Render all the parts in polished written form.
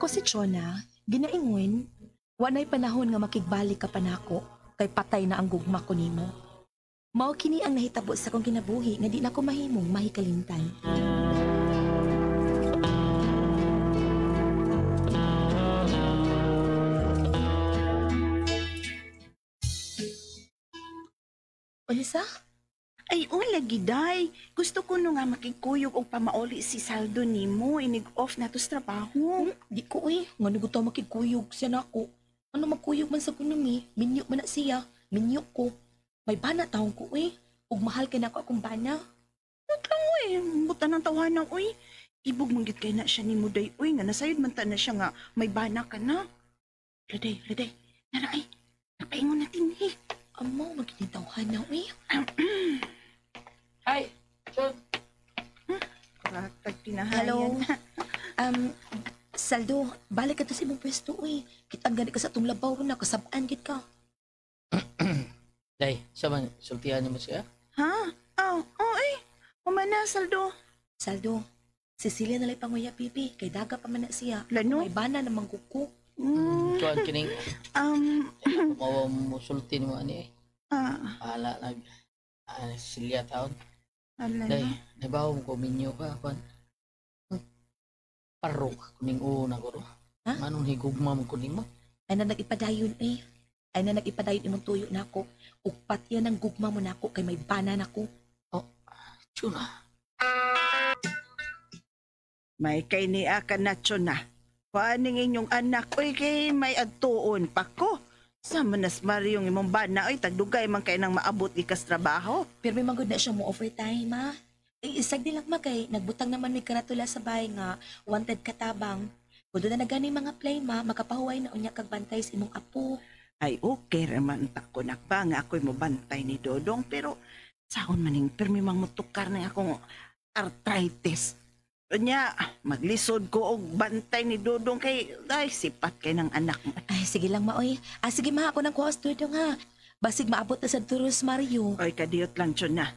Ako si Chona, ginaingon, wanay panahon nga makigbalik ka pa nako, kay patay na ang gugma ko nimo. Mao kini ang nahitabo sa kong kinabuhi nga di na ko mahimong mahikalimtan. Unsa? Ay, lagi day. Gusto ko no nga makikuyog og pamauli si Saldo nimo. Inig off na to sa trabaho. Di ko nga naguto makikuyog siya nako. Ano magkuyog man sa kunumi, minyo man na siya, minyo ko. May bana taong ko ug mahal kay nako akong bana. Wag lang, uy. Buta ng tawanan, uy. Ibog manggit kay na siya ni Muday, uy. Nga nasayod man ta na siya nga may bana ka na. Reday. Nara, ay. Napaingon natin, eh. Amo, magkinitawhan na, Hi, Sean. Katag tinahayan. Hello? Saldo, balik ka to sa imong pwesto, Kitang gani ka sa itong labaw na, kasabaan gid ka. Day, siya man, sultihan niyo mo siya? Ha? Eh. Umana, Saldo. Saldo, Cecilia nalay panguya, pipi, kay daga pa man na siya. Lano? May bana namang kuko. Tuan kining, mawa mo sultin mo ani eh. Pahala nag, silya taon. Day, nabaw mo ko minyo ka, kwan. Parok, kuning una ko ro. Ha? Manong higugma mo kuning mo? Ay na nag-ipadayon, Ay na nag-ipadayon imong tuyo na ako. Ug patya ng gugma mo na ako, kay may bana na ako. Chuna. May kay ni Akanatso na. Paaning inyong anak, uy, kay may adtuon pa ko. Sa manas Mario yung imong bana, uy, tagdugay man kay nang maabot ikas trabaho. Pero may magod na siya mo overtime, ha? Isag din lang magay, nagbutang naman may karatula sa bahay nga, wanted katabang. Kudo na nagani mga play ma, makapahuway na unya kag bantay sa imong apo. Ay, okay raman ta ko nakpa nga ako'y mo bantay ni Dodong, pero saon maning permi mang mutukar na akong arthritis. Nya, maglisod ko og bantay ni Dodong kay, ay, sipat kay ng anak mo. Ay, sige lang maoy. Sige ma, ako ng kuha studio nga. Basig maabot na sa Turos Mario. Oy, kadiyot lang siya na.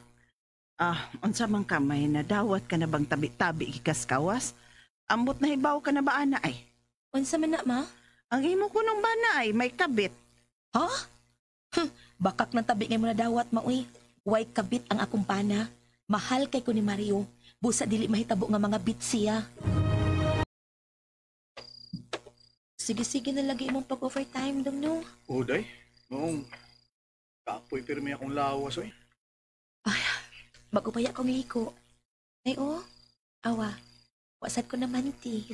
Unsa man ka, may nadawat ka na bang tabi-tabi ikas kawas? Ambot na hibaw ka na ba, ana ay? Unsa man na ma? Ang imo ko nung bana ay may kabit. Ha? Bakak ng tabi ngay mo na dawat maoy. Way kabit ang akong pana. Mahal kay ko ni Mario. Busa dili mahitabo nga mga bit siya. Sige na lagi imong pag-overtime dong no. Day, noong kapoy pirmi akong lawas, oy. Magupaya kong liko. Ay awa. Wasad ko naman ti.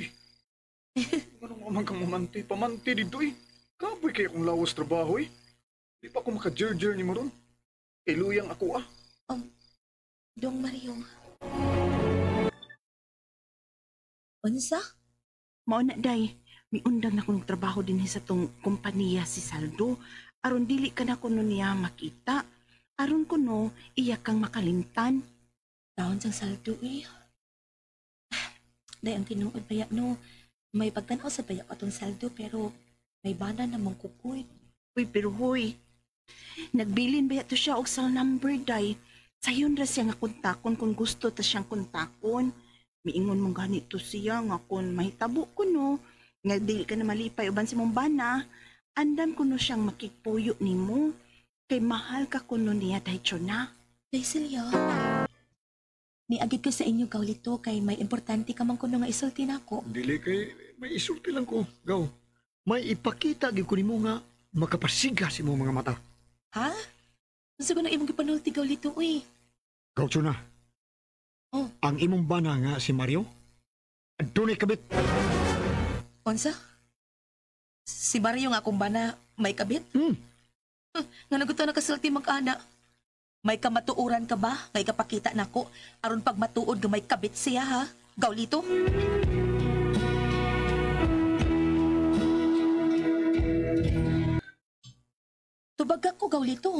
Anong mamang kang mamanti? Pamanti dito, eh. Kapoy kaya akong lawas trabaho, eh. Di pa ako maka-jer-jer ni mo ron. Iluyang ako, ah. Dong Mario. Unsa? Mao na day, may undang na kong trabaho din sa tong kompanya si Saldo. Aron dili ka na kuno niya makita. Aron kuno iyak kang makalimtan. Taon sang saldo Day ang tinuod baya no. May pagtanaw sa baya atong saldo pero may bana namang kukuy. Uy, pero huy. Nagbilin ba to siya og cell number day. Sayon ra siya nga kontakon kung gusto ta siyang kontakon. Miingon mong ganito siya nga kung mahitabo ko no. Nga dili ka na malipay uban si mong bana. Andam ko no siyang makikpuyo nimo. Kay mahal ka kuno niya dahil na. Day Celia. Niagid ko sa inyo gawlito kay may importante ka man kuno nga isulti nako. Dili kay may isulti lang ko. Gaw, may ipakita gyud ko nimo nga makapasiga si mo mga mata. Ha? Unsa ko na imong gipanulti gawlito Gaw, Chuna. Oh. Ang imong bana nga si Mario, adunay kabit. Unsa? Si Mario nga akong bana may kabit? Nga naguto na kasulti mag-ana. May kamatuuran ka ba? Ngay kapakita nako aron pag matuod nga may kabit siya ha? Gawlito? Tubag ko gawlito.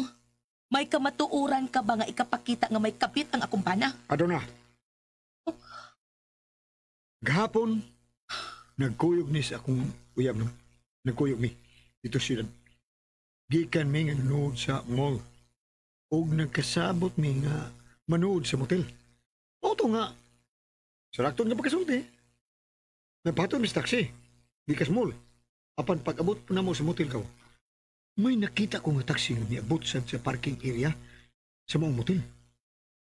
May kamatuuran ka ba nga ikapakita nga may kabit ang akong bana? Aduna. Gahapon, nagkuyog ni sa akong uyab, no? Nagkuyog mi. Dito sila. Gikan mi nga nanood sa mall. O nagkasabot mi nga manood sa motel. O to nga. Sarakton nga pagkasulti. Napatod mi sa taxi. Gikas mall. Apan pag-abot po na mo sa motel ka. May nakita ko nga taxi nga niabot sa parking area sa mga motel.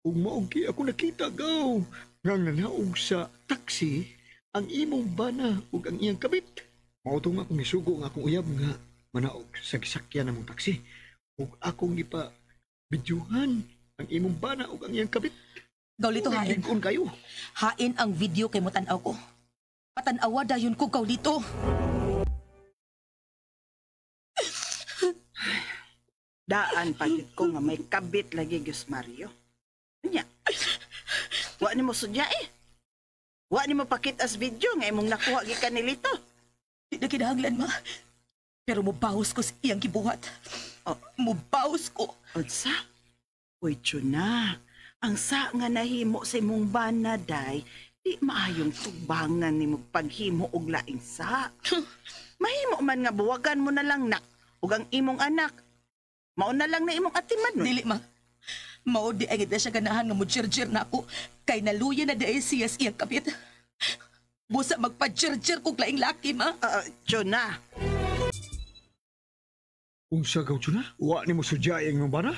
Ug maogi ako nakita gaw nga nanaog sa taxi ang imong bana ug ang iyang kabit. Mautong akong isugo nga akong uyab nga manaog sa gisakyan namong taxi. Ug akong gipa bidyuhan ang imong bana ug ang iyang kabit. Gawlito hain. Lig-on kayo. Hain ang video kay mo tan-aw ko. Patanawa dayon ko gawlito. Daan pagit ko nga may kabit lagi Gus Mario. Nya. Wa ni mo sudya eh. Wa ni mo pakitas video nga imong nakuha gikan ni Lito. Di na kinahanglan, ma. Pero mubahos ko sa iyang gibuhat. Oh. Mubahos ko. Unsa? Uy, Chuna. Ang sa nga nahimo sa imong banaday, di maayong tubangan ni mo paghimo og laing sa. Mahimo man nga buwagan mo na lang nak ug ang imong anak. Mao na lang na imong atiman no. Dili, ma. Mao di ay siya ganahan nga mo-jerjer na ako kay naluya na di siya sa iyang kabit. Busa magpa-jerjer kog laing laki, ma. Chuna. Unsa gaw na? Wa ni mo sudya ang imong bana?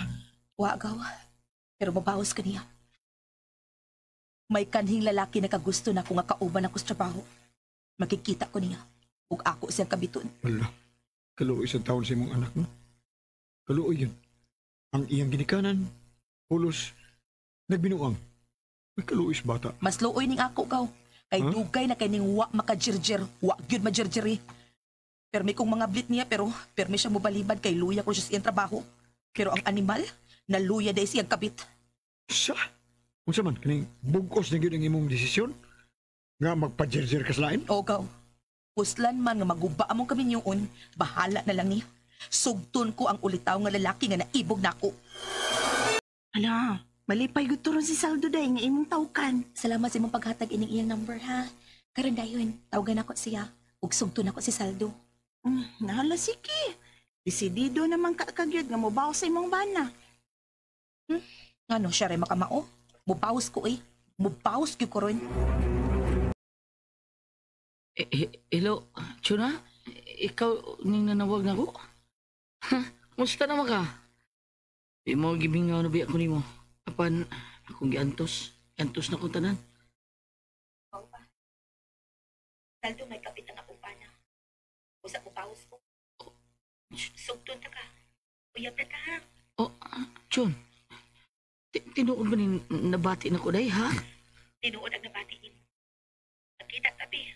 Wa gaw. Pero mabahos ka niya. May kanhing lalaki na kagusto na kung nga kauban ako sa trabaho. Makikita ko niya. Ug ako siyang kabiton. Wala. Kaluoy sa taon sa imong anak, no? Kaluoy yun. Ang iyang ginikanan, pulos, nagbinuang. May kaluoy sa bata. Mas luoy ning ako gaw. Kay dugay na kay ning wa maka-jerjer. Wa gyud ma-jerjeri. Permi kong mga blit niya pero permi siya mobalibad kay luya ko siya sa iyang trabaho. Pero ang animal, naluya dahil siyang kabit. Sa? Unsa man, kaning bugkos na yun ang imong desisyon? Nga magpa-jerjer ka sa lain? O gaw. Puslan man nga maguba among kami yun, bahala na lang niya. Sugton ko ang ulitaw nga lalaki nga naibog na ako. Hala, malipay gud turon si Saldo day nga imong tawkan. Salamat sa imong paghatag ining iyang number, ha. Karon dayon, tawagan ako siya. Ug sugton ako si Saldo. Nahala sige. Desidido naman kagyud nga mobaw sa imong bana. Ano, siya rin makamao? Mupaus ko eh. Mupaus ko ron. Hello, Chuna? Ikaw ning nanawag na ko? Musta naman ka? Di mo gibingaw na biya ko nimo. Apan akong giantos. Antos na kong tanan. Ikaw pa. Saldo may kapit ang akong pana. Usa ko paus ko. Sugton na ka. Uyab na ka. Oh, Chun. Tinuod ba ni nabati na ko day, ha? Tinuod ang nabati mo. Magkita tabi.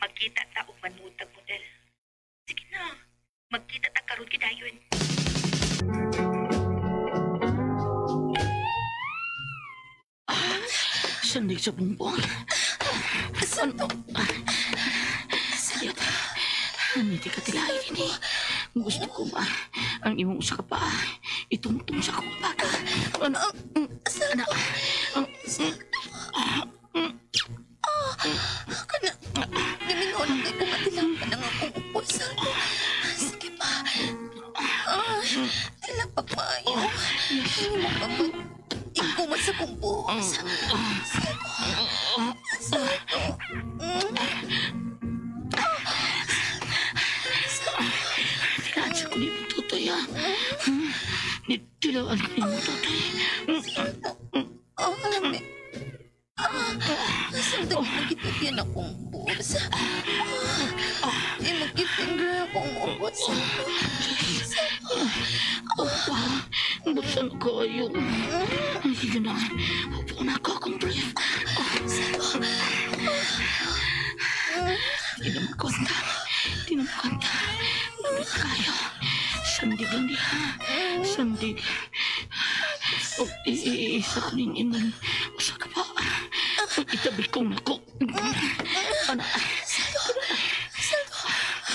Magkita ta og manutag model. Sige na. Magkita ta karon kidayon. Sandig sa bumbong. Santo. Sayot. Hindi ka tilain ini. Gusto ko ba ang imong usa ka pa itungtong sa akong baka. Anak. Kana. Gimingon kay kung matilang ka nang akong upo. Santo. Sige pa. Lapak maayo. Hindi mo pa mo. Ikumat sa kong buhos. Santo. Tinadsa ko ni mong tutoy, ha? Nitilaan ko ni mong tutoy. Alam mo. Santo, magkipipyan akong buhos. Magkifinger akong buhos. Opa, busan ko yung... Sige na, upo na ako akong brief. Di na magkwanta. Di na magkwanta. Nabit kayo. Sandig lang di ha. Sandig. O, isa ko rin iman. Usa ka pa. Itabi kong ako. Anak.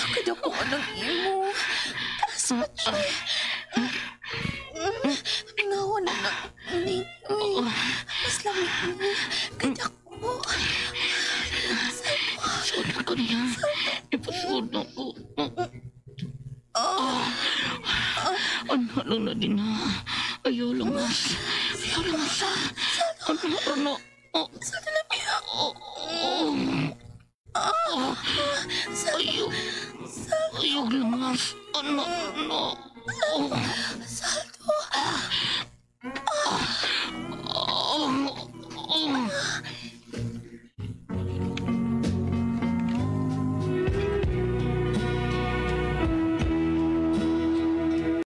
Kada ko anong imo. Aspat siya. Ngawa na na. Mas lamig mo. Kada ko. Suod ako niya. Ipasuod ako. Ano lang na din ha. Ayaw lang mas. Ayaw lang mas ha. Ano. Sa talamig ako. Isog langas. Anak na. Oh. Saldo.